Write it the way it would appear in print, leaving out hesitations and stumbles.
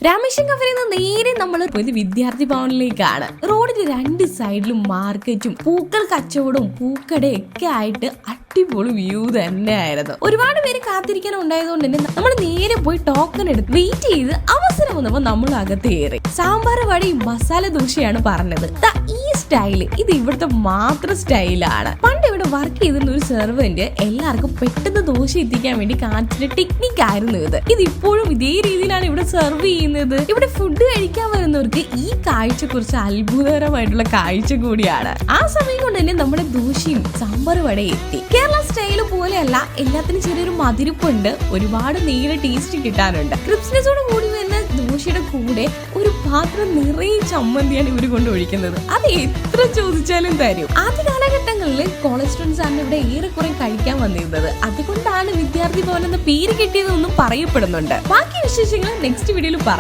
രാമേശ്വരം കഫേയിൽ നിന്ന് നേരെ നമ്മൾ പോയത് വിദ്യാർത്ഥി ഭവനിലേക്കാണ്. റോഡിന് രണ്ട് സൈഡിലും മാർക്കറ്റും പൂക്കൾ കച്ചവടവും പൂക്കടയൊക്കെ ആയിട്ട് അടിപൊളി വ്യൂ തന്നെയായിരുന്നു. ഒരുപാട് പേര് കാത്തിരിക്കാൻ ഉണ്ടായതുകൊണ്ട് തന്നെ നമ്മൾ നേരെ പോയി ടോക്കൺ എടുത്ത് വെയിറ്റ് ചെയ്ത് അവസരം വന്നപ്പോൾ നമ്മൾ അകത്ത് കയറി. സാമ്പാർ വടയും മസാല ദോശയാണ് പറഞ്ഞത്. ഈ സ്റ്റൈല് ഇത് ഇവിടുത്തെ മാത്രം സ്റ്റൈലാണ്. പണ്ട് ഇവിടെ വർക്ക് ചെയ്തിരുന്ന ഒരു സെർവന്റ് എല്ലാവർക്കും പെട്ടെന്ന് ദോശ എത്തിക്കാൻ വേണ്ടി കാണിച്ചിട്ട് ടെക്നിക്ക് ആയിരുന്നു ഇത് ഇപ്പോഴും ഇതേ രീതിയിലാണ് ഇവിടെ സെർവ് ചെയ്യുന്നത്. ഇവിടെ ഫുഡ് കഴിക്കാൻ വരുന്നവർക്ക് ഈ കാഴ്ച കുറിച്ച് അത്ഭുതകരമായിട്ടുള്ള കാഴ്ച കൂടിയാണ്. ആ സമയം കൊണ്ട് തന്നെ നമ്മുടെ ദോശയും സാമ്പാർ വടയും എത്തി. കേരള സ്റ്റൈല് പോലെയല്ല, എല്ലാത്തിനും ചെറിയൊരു മധുരപ്പുണ്ട്, ഒരുപാട് നീല ടേസ്റ്റ് കിട്ടാനുണ്ട്. ക്രിസ്മസോട് കൂടി വരുന്ന ദോശയുടെ കൂടെ ഒരു പാത്രം നിറയെ ചമ്മന്തിയാണ് ഇവർ കൊണ്ട് ഒഴിക്കുന്നത്. അത് എത്ര ചോദിച്ചാലും തരും. ആദ്യ കാലഘട്ടങ്ങളിൽ കോളേജ് സ്റ്റുഡൻസ് ആണ് ഇവിടെ ഏറെക്കുറെ കഴിക്കാൻ വന്നിരുന്നത്. അതുകൊണ്ടാണ് വിദ്യാർത്ഥി ഭവൻ എന്ന പേര് കിട്ടിയതെന്നും പറയപ്പെടുന്നുണ്ട്. ബാക്കി വിശേഷങ്ങൾ നെക്സ്റ്റ് വീഡിയോയിൽ പറയാം.